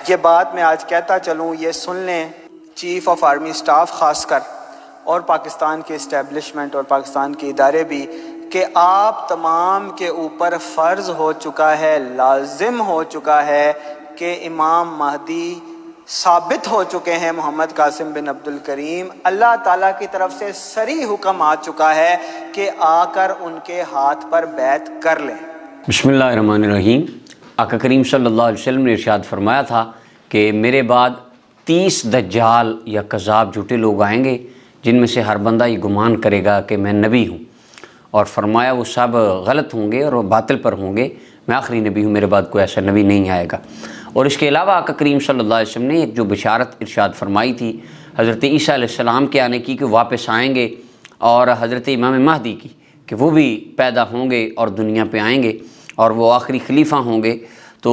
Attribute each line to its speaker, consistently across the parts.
Speaker 1: یہ بات میں آج کہتا چلوں، یہ سن لیں چیف آف آرمی سٹاف خاص کر، اور پاکستان کے اسٹیبلشمنٹ اور پاکستان کے ادارے بھی، کہ آپ تمام کے اوپر فرض ہو چکا ہے، لازم ہو چکا ہے کہ امام مہدی ثابت ہو چکے ہیں محمد قاسم بن عبد الکریم۔ اللہ تعالیٰ کی طرف سے صریح حکم آ چکا ہے کہ آ کر ان کے ہاتھ پر بیعت کر لیں۔
Speaker 2: بسم اللہ الرحمن الرحیم۔ آقا کریم صلی اللہ علیہ وسلم نے ارشاد فرمایا تھا کہ میرے بعد 30 دجال یا کذاب جھوٹے لوگ آئیں گے، جن میں سے ہر بندہ یہ گمان کرے گا کہ میں نبی ہوں، اور فرمایا وہ سب غلط ہوں گے اور وہ باطل پر ہوں گے، میں آخری نبی ہوں، میرے بعد کوئی ایسا نبی نہیں آئے گا۔ اور اس کے علاوہ آقا کریم صلی اللہ علیہ وسلم نے ایک جو بشارت ارشاد فرمائی تھی حضرت عیسیٰ علیہ السلام کے آنے کی، کہ واپس آئیں گے، اور حضرت امام مہدی کی کہ وہ بھی پیدا ہوں گے اور دنیا پہ آئیں گے اور وہ آخری خلیفہ ہوں گے۔ تو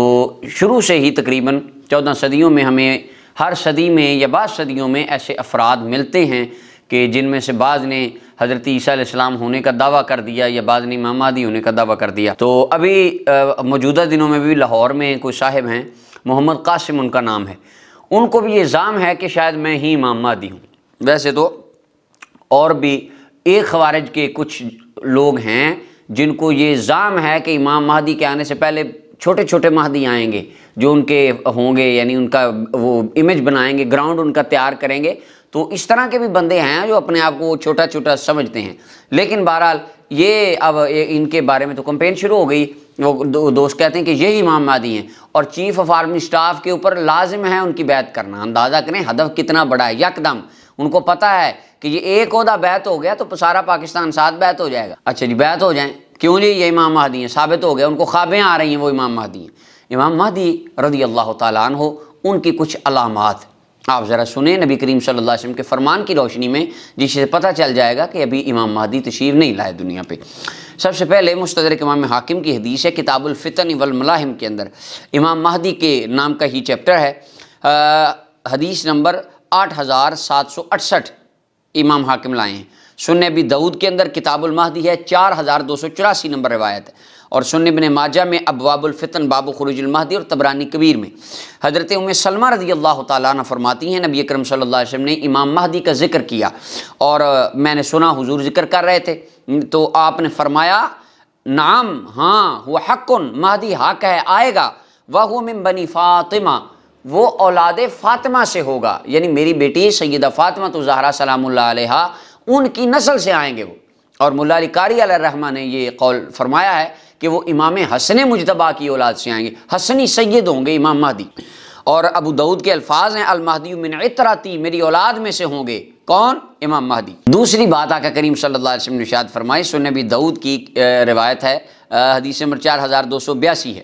Speaker 2: شروع سے ہی تقریباً 14 صدیوں میں ہمیں ہر صدی میں یا بعض صدیوں میں ایسے افراد ملتے ہیں کہ جن میں سے بعض نے حضرت عیسیٰ علیہ السلام ہونے کا دعویٰ کر دیا یا بعض نے امام مہدی ہونے کا دعویٰ کر دیا۔ تو ابھی موجودہ دنوں میں بھی لاہور میں کوئی صاحب ہیں، محمد قاسم ان کا نام ہے، ان کو بھی یہ الزام ہے کہ شاید میں ہی امام مہدی ہوں۔ ویسے تو اور بھی ایک خوارج کے کچھ لوگ ہیں جن کو یہ الزام ہے کہ امام مہدی کے آنے سے پہلے چھوٹے چھوٹے مہدی آئیں گے جو ان کے ہوں گے، یعنی ان کا وہ امیج بنائیں گے، گراؤنڈ ان کا تیار کریں گے۔ تو اس طرح کے بھی بندے ہیں جو اپنے آپ کو چھوٹا چھوٹا سمجھتے ہیں، لیکن بہرحال یہ اب ان کے بارے میں تو کمپین شروع ہو گئی۔ وہ دوست کہتے ہیں کہ یہی امام مہدی ہیں، اور چیف آف آرمی سٹاف کے اوپر لازم ہے ان کی بیعت کرنا۔ اندازہ کریں ہدف کتنا بڑا ہے، یکدم ان کو پتہ ہے کہ یہ ایک عہدہ بیعت ہو گیا تو سارا پاکستان ساتھ بیعت ہو جائے گا۔ اچھا جی بیعت ہو جائیں، کیوں جی یہ امام مہدی ہیں، ثابت ہو گیا، ان کو خوابیں آ رہی ہیں وہ امام مہدی ہیں۔ امام مہدی رضی اللہ تعالیٰ عنہ، ان کی کچھ علامات آپ ذرا سنیں نبی کریم صلی اللہ علیہ وسلم کے فرمان کی روشنی میں، جس سے پتہ چل جائے گا کہ ابھی امام مہدی تشریف نہیں لائے دنیا پہ۔ سب سے پہلے مستدرک امام حاکم کی حدیث ہے، کتاب الفتن والملاحم کے اندر امام مہدی کے نام کا ہی چیپٹر ہے، حدیث نمبر 8768 امام حاکم لائے ہیں۔ سنن ابی داؤد کے اندر کتاب المہدی ہے، 4284 نمبر روایت ہے، اور سنن ابن ماجہ میں ابواب الفتن باب خروج المہدی، اور طبرانی کبیر میں حضرت ام سلمہ رضی اللہ تعالیٰ عنہ فرماتی ہیں نبی اکرم صلی اللہ علیہ وسلم نے امام مہدی کا ذکر کیا، اور میں نے سنا حضور ذکر کر رہے تھے تو آپ نے فرمایا نعم، ہاں، وہ حق، مہدی حق ہے، آئے گا، وَهُوَ مِن بنی فاطمہ، وہ اولاد فاطمہ سے ہوگا، یعنی میری بیٹی سیدہ فاطمہ تو زہرا سلام اللہ علیہا، ان کی نسل سے آئیں گے وہ۔ اور مولا علی قاری علیہ الرحمہ نے یہ قول فرمایا ہے کہ وہ امام حسن مجتبیٰ کی اولاد سے آئیں گے، حسنی سید ہوں گے امام مہدی۔ اور ابو داؤد کے الفاظ ہیں المہدی من عطرتی، میری اولاد میں سے ہوں گے، کون؟ امام مہدی۔ دوسری بات آقا کریم صلی اللہ علیہ وسلم نے ارشاد فرمائی، سنن ابی داؤد کی روایت ہے، حدیث نمبر 4282 ہے،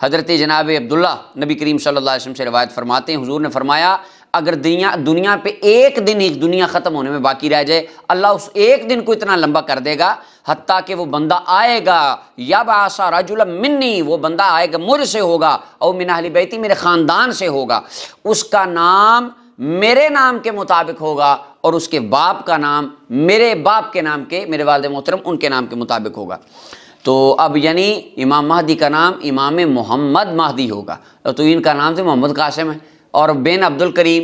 Speaker 2: حضرت جناب عبداللہ نبی کریم صلی اللہ علیہ وسلم سے روایت فرماتے ہیں، حضور نے فرمایا اگر دنیا پہ ایک دن ہی دنیا ختم ہونے میں باقی رہ جائے، اللہ اس ایک دن کو اتنا لمبا کر دے گا حتیٰ کہ وہ بندہ آئے گا یبعث رجلا منی، وہ بندہ آئے گا مجھ سے ہوگا، او من اہل بیتی، میرے خاندان سے ہوگا، اس کا نام میرے نام کے مطابق ہوگا، اور اس کے باپ کا نام میرے باپ کے نام کے، میرے والد محترم ان کے نام کے مطابق ہوگا۔ تو اب یعنی امام مہدی کا نام امام محمد مہدی ہوگا، تو ان کا نام تو محمد قاسم ہے، اور بن عبد الکریم،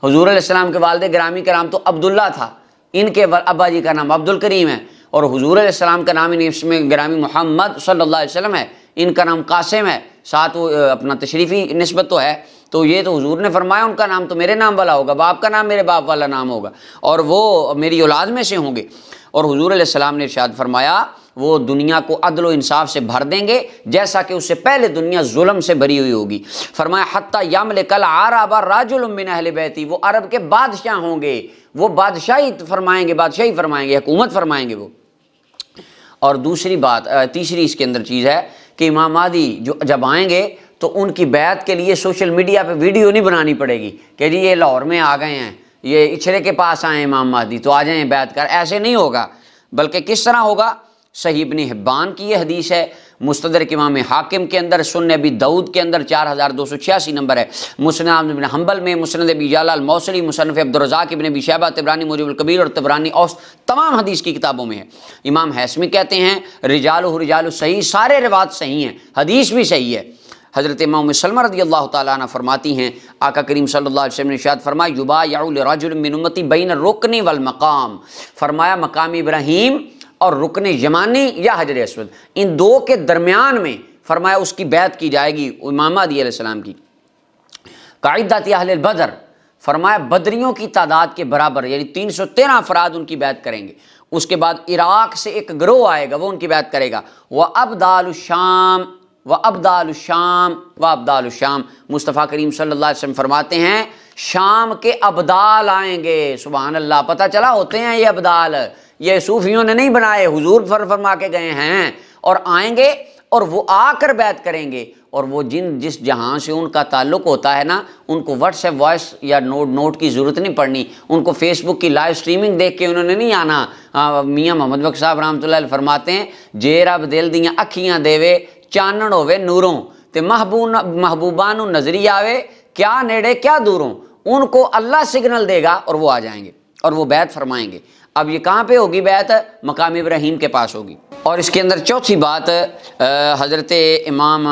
Speaker 2: حضور علیہ السلام کے والد گرامی کا نام تو عبداللہ تھا، ان کے ابا جی کا نام عبد الکریم ہے، اور حضور علیہ السلام کا نام اس میں گرامی محمد صلی اللہ علیہ وسلم ہے، ان کا نام قاسم ہے، ساتھ وہ اپنا تشریفی نسبت تو ہے۔ تو یہ تو حضور نے فرمایا ان کا نام تو میرے نام والا ہوگا، باپ کا نام میرے باپ والا نام ہوگا، اور وہ میری اولاد میں سے ہوں گے۔ اور حضور علیہ السلام نے ارشاد فرمایا وہ دنیا کو عدل و انصاف سے بھر دیں گے جیسا کہ اس سے پہلے دنیا ظلم سے بھری ہوئی ہوگی۔ فرمایا حتی یملک العرب رجل من اہل بیتی، وہ عرب کے بادشاہ ہوں گے، وہ بادشاہی فرمائیں گے، حکومت فرمائیں گے وہ۔ اور دوسری بات، تیسری اس کے اندر چیز ہے کہ امام مہدی جب آئیں گے تو ان کی بیعت کے لیے سوشل میڈیا پہ ویڈیو نہیں بنانی پڑے گی کہ جی یہ لاہور میں آ گئے ہیں، یہ اچھرے کے پاس آئے امام مہدی تو آ جائیں بیعت کر، ایسے نہیں ہوگا، بلکہ کس طرح ہوگا؟ صحیح ابن حبان کی یہ حدیث ہے، مستدرک امام حاکم کے اندر، سنن ابی داؤد کے اندر 4286 نمبر ہے، مسند احمد بن حنبل میں، مسند ابی یعلا الموصلی، مصنف عبدالرزاق ابن ابی شیبہ، طبرانی معجم الکبیر اور طبرانی اوسط، تمام حدیث کی کتابوں میں ہے۔ امام حیثمی کہتے ہیں رجالہ رجال صحیح، سارے روایت صحیح ہیں، حدیث بھی صحیح ہے۔ حضرت امام سلمہ رضی اللہ تعالیٰ عنہ فرماتی ہیں آقا کریم صلی اللہ علیہ وسلم نے ارشاد فرمایا یبایع لرجل من امتی بین الرکن والمقام، فرمایا مقام ابراہیم اور رکن یمانی یا حجر اسود ان دو کے درمیان میں فرمایا اس کی بیعت کی جائے گی امام مہدی علیہ السلام کی، قاعدۃ اہل البدر، فرمایا بدریوں کی تعداد کے برابر، یعنی 313 افراد ان کی بیعت کریں گے۔ اس کے بعد عراق سے ایک گروہ آئے گا وہ ان کی بیعت کرے گا، وَأَبْدَالُ الشام وَأَبْدَالُ الشام وَأَبْدَالُ الشام، مصطفیٰ کریم صلی اللہ علیہ وسلم فرماتے ہیں شام کے ابدال آئیں گے۔ سبحان اللہ، پتہ چلا ہوتے ہیں یہ ابدال، یہ صوفیوں نے نہیں بنائے، حضور فرما کے گئے ہیں، اور آئیں گے اور وہ آ کر بیعت کریں گے، اور وہ جس جہاں سے ان کا تعلق ہوتا ہے نا ان کو واٹس ایپ وائس یا نوٹ کی ضرورت نہیں پڑنی، ان کو فیس بک کی لائیو سٹریمنگ دیکھ کے انہوں نے نہیں آنا۔ میاں محمد بخش صاحب رحمۃ اللہ علیہ فرماتے ہیں جے رب دل دیاں اکھیاں دیوے چانن ہوے نوروں تے محبوباں نوں نظری آوے کیا نیڑے کیا دوروں، ان کو اللہ سگنل دے گا اور وہ آ جائیں گے اور وہ بیعت فرمائیں گے۔ اب یہ کہاں پہ ہوگی بیعت؟ مقام ابراہیم کے پاس ہوگی۔ اور اس کے اندر چوتھی بات حضرت امام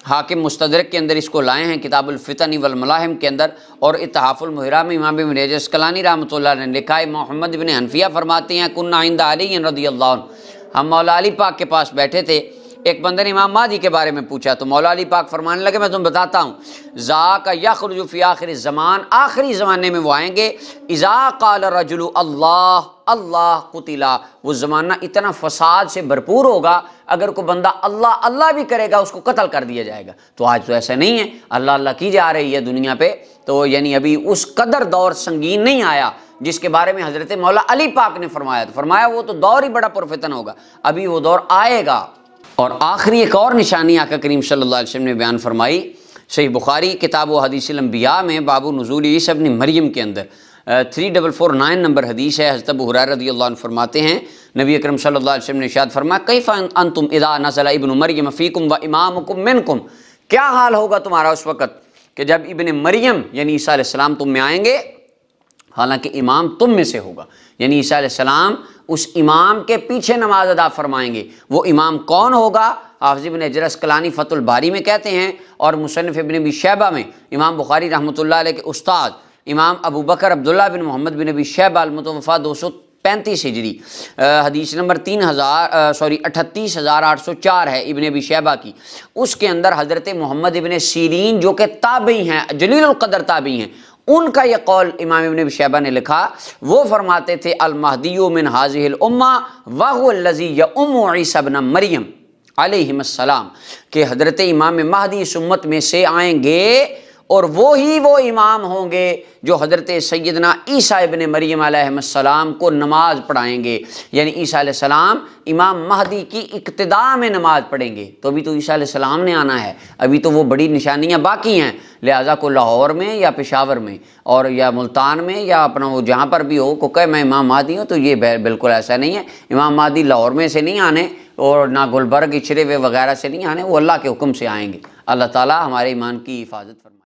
Speaker 2: حاکم مستدرک کے اندر اس کو لائے ہیں کتاب الفتن والملاحم کے اندر، اور اتحاف المحرہ میں امام ابن حجر اسقلانی رحمۃ اللہ نے لکھا ہے، محمد بن حنفیہ فرماتے ہیں کننا عند علی رضی اللہ عنہ، ہم مولا علی پاک کے پاس بیٹھے تھے، ایک بندے نے امام مہدی کے بارے میں پوچھا تو مولا علی پاک فرمانے لگے میں تمہیں بتاتا ہوں، ذاک یخرج فی آخر الزمان، آخری زمانے میں وہ آئیں گے، اذا قال الرجل اللہ اللہ قتلا، وہ زمانہ اتنا فساد سے بھرپور ہوگا اگر کوئی بندہ اللہ اللہ بھی کرے گا اس کو قتل کر دیا جائے گا۔ تو آج تو ایسا نہیں ہے، اللہ اللہ کی جا رہی ہے دنیا پہ، تو یعنی ابھی اس قدر دور سنگین نہیں آیا جس کے بارے میں حضرت مولا علی پاک نے فرمایا تھا، فرمایا وہ تو دور ہی بڑا پرفتن ہوگا، ابھی وہ دور آئے گا۔ اور آخری ایک اور نشانی آقا کریم صلی اللہ علیہ وسلم نے بیان فرمائی، صحیح بخاری کتاب و حدیث الانبیاء میں باب نزول عیسی ابن مریم کے اندر 3449 نمبر حدیث ہے، حضرت ابو ہریرہ رضی اللہ عنہ فرماتے ہیں نبی اکرم صلی اللہ علیہ وسلم نے ارشاد فرمایا کیف انتم اذا نزل ابن مریم فیکم و امامکم منکم، کیا حال ہوگا تمہارا اس وقت کہ جب ابن مریم یعنی عیسیٰ علیہ السلام تم میں آئیں گے، حالانکہ امام تم میں سے ہوگا، یعنی عیسیٰ علیہ السلام اس امام کے پیچھے نماز ادا فرمائیں گے۔ وہ امام کون ہوگا؟ حافظ ابن حجر اسقلانی فتح الباری میں کہتے ہیں، اور مصنف ابن ابی شیبہ میں امام بخاری رحمۃ اللہ علیہ کے استاد امام ابو بکر عبداللہ بن محمد بن ابی شیبہ المتوفیٰ 235 ہجری، حدیث نمبر 38804 ہے ابن ابی شیبہ کی، اس کے اندر حضرت محمد ابن سیرین جو کہ تابعی ہیں، جلیل القدر تابعی ہیں، ان کا یہ قول امام ابن ابی شیبہ نے لکھا، وہ فرماتے تھے المہدی من ہذہ الامہ وہو الذی یؤم عیسی ابن مریم علیہ السلام، کہ حضرت امام مہدی اس امت میں سے آئیں گے اور وہی وہ امام ہوں گے جو حضرت سیدنا عیسیٰ ابن مریم علیہ السلام کو نماز پڑھائیں گے، یعنی عیسیٰ علیہ السلام امام مہدی کی اقتداء میں نماز پڑھیں گے۔ تو ابھی تو عیسیٰ علیہ السلام نے آنا ہے، ابھی تو وہ بڑی نشانیاں باقی ہیں، لہٰذا کو لاہور میں یا پشاور میں اور یا ملتان میں یا اپنا وہ جہاں پر بھی ہو کو کہے میں امام مہدی ہوں، تو یہ بالکل ایسا نہیں ہے۔ امام مہدی لاہور میں سے نہیں آنے اور نہ گلبرگ اچھرے ہوئے وغیرہ سے نہیں آنے، وہ اللہ کے حکم سے آئیں گے۔ اللہ تعالیٰ ہمارے ایمان کی حفاظت فرمائے۔